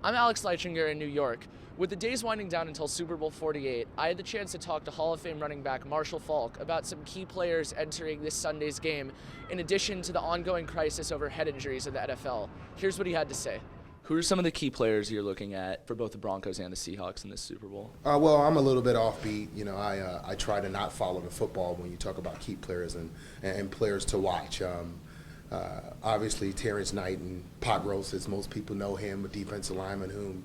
I'm Alex Leichinger in New York. With the days winding down until Super Bowl 48, I had the chance to talk to Hall of Fame running back Marshall Faulk about some key players entering this Sunday's game, in addition to the ongoing crisis over head injuries in the NFL. Here's what he had to say. Who are some of the key players you're looking at for both the Broncos and the Seahawks in this Super Bowl? Well, I'm a little bit offbeat. You know, I try to not follow the football when you talk about key players and players to watch. Obviously, Terrence Knight and Pot Roast, as most people know him, a defensive lineman whom,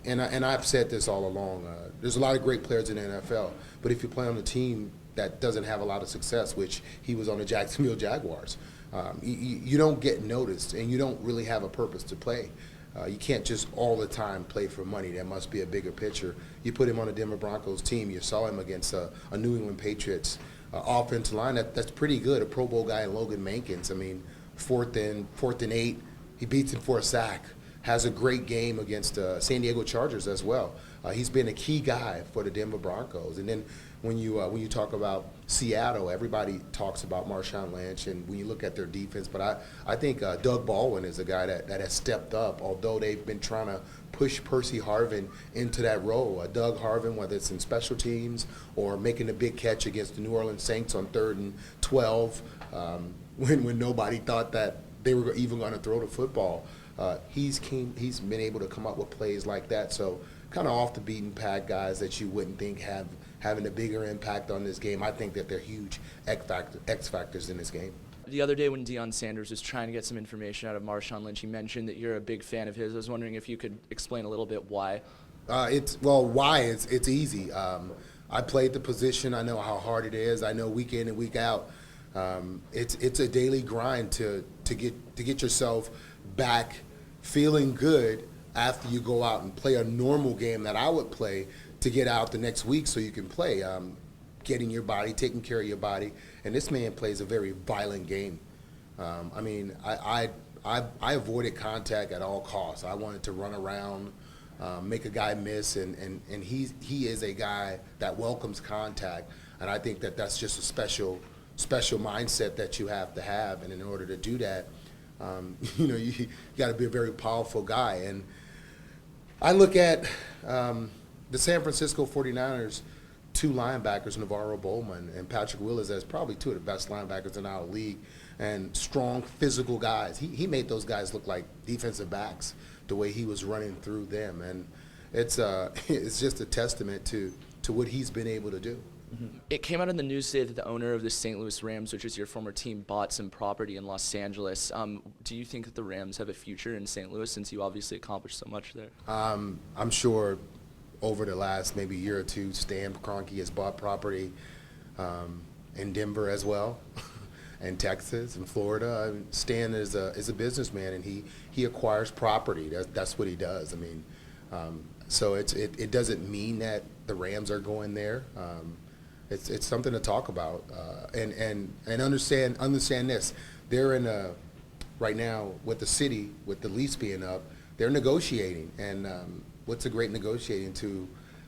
and I've said this all along, there's a lot of great players in the NFL, but if you play on a team that doesn't have a lot of success, which he was on the Jacksonville Jaguars, you don't get noticed and you don't really have a purpose to play. You can't just all the time play for money. There must be a bigger picture. You put him on a Denver Broncos team. You saw him against a New England Patriots offensive line that's pretty good. A Pro Bowl guy in Logan Mankins. I mean, fourth and 8, he beats him for a sack. Has a great game against San Diego Chargers as well. He's been a key guy for the Denver Broncos. And then when you talk about Seattle, everybody talks about Marshawn Lynch, and when you look at their defense, but I think Doug Baldwin is a guy that has stepped up, although they've been trying to push Percy Harvin into that role. Doug Harvin, whether it's in special teams or making a big catch against the New Orleans Saints on 3rd and 12, when nobody thought that they were even going to throw the football. He's been able to come up with plays like that. So kind of off the beaten path guys that you wouldn't think having a bigger impact on this game. I think that they're huge X factors in this game. The other day when Deion Sanders was trying to get some information out of Marshawn Lynch, he mentioned that you're a big fan of his. I was wondering if you could explain a little bit why. Why? It's easy. I played the position. I know how hard it is. I know week in and week out. It's a daily grind to get yourself back feeling good after you go out and play a normal game that I would play, to get out the next week so you can play, getting your body, taking care of your body. And this man plays a very violent game. I avoided contact at all costs. I wanted to run around, make a guy miss, and he is a guy that welcomes contact. And I think that that's just a special mindset that you have to have. And in order to do that, you got to be a very powerful guy. And I look at the San Francisco 49ers, 2 linebackers, Navarro Bowman and Patrick Willis, as probably 2 of the best linebackers in our league, and strong, physical guys. He made those guys look like defensive backs the way he was running through them. And it's just a testament to what he's been able to do. Mm-hmm. It came out in the news today that the owner of the St. Louis Rams, which is your former team, bought some property in Los Angeles. Do you think that the Rams have a future in St. Louis, since you obviously accomplished so much there? I'm sure over the last maybe year or two, Stan Kroenke has bought property in Denver as well, and Texas and Florida. Stan is a businessman, and he acquires property. That's what he does. I mean, so it doesn't mean that the Rams are going there. It's something to talk about, and understand this. They're in right now with the city, with the lease being up, they're negotiating, and what's a great negotiating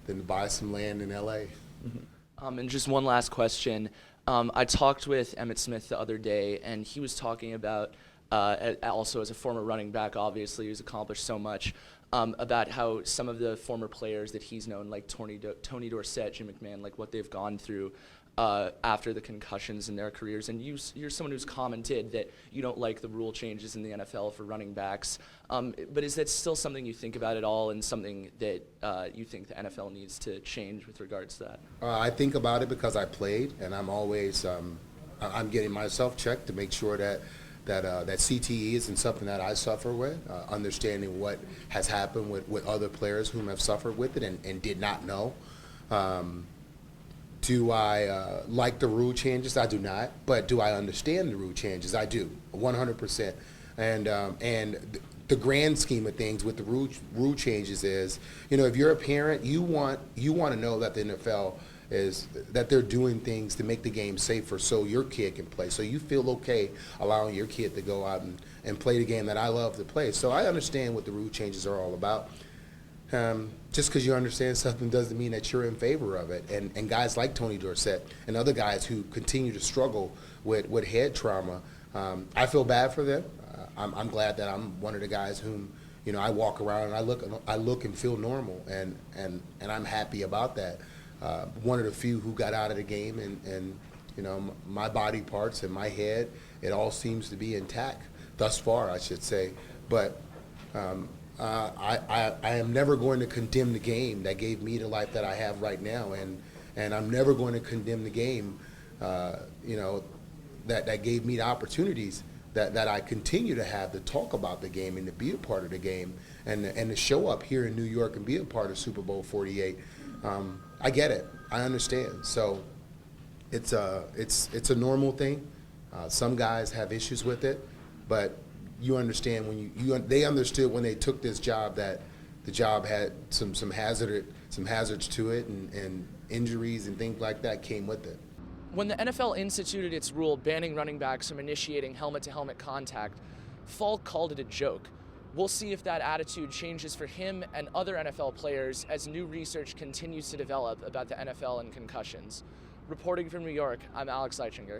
than to buy some land in L.A. Mm-hmm. And just one last question. I talked with Emmitt Smith the other day, and he was talking about, also as a former running back, obviously, who's accomplished so much, about how some of the former players that he's known, like Tony Dorsett, Jim McMahon, like what they've gone through after the concussions in their careers. And you're someone who's commented that you don't like the rule changes in the NFL for running backs. But is that still something you think about at all, and something that you think the NFL needs to change with regards to that? I think about it because I played, and I'm always I'm getting myself checked to make sure that CTE isn't something that I suffer with, understanding what has happened with other players whom have suffered with it and did not know. Do I like the rule changes? I do not. But do I understand the rule changes? I do, 100%. And the grand scheme of things with the rule changes is, if you're a parent, you want to know that the NFL is that they're doing things to make the game safer so your kid can play. So you feel okay allowing your kid to go out and play the game that I love to play. So I understand what the rule changes are all about. Just because you understand something doesn't mean that you're in favor of it. And guys like Tony Dorsett and other guys who continue to struggle with head trauma, I feel bad for them. I'm glad that I'm one of the guys whom I walk around and I look and feel normal, and I'm happy about that. One of the few who got out of the game, and my body parts and my head, it all seems to be intact thus far, I should say. But I am never going to condemn the game that gave me the life that I have right now, and I'm never going to condemn the game, that gave me the opportunities that I continue to have to talk about the game and to be a part of the game and to show up here in New York and be a part of Super Bowl 48. I get it. I understand. So it's a normal thing. Some guys have issues with it, but you understand when they understood when they took this job that the job had some hazards to it, and injuries and things like that came with it. When the NFL instituted its rule banning running backs from initiating helmet-to-helmet contact, Faulk called it a joke. We'll see if that attitude changes for him and other NFL players as new research continues to develop about the NFL and concussions. Reporting from New York, I'm Alex Eichinger.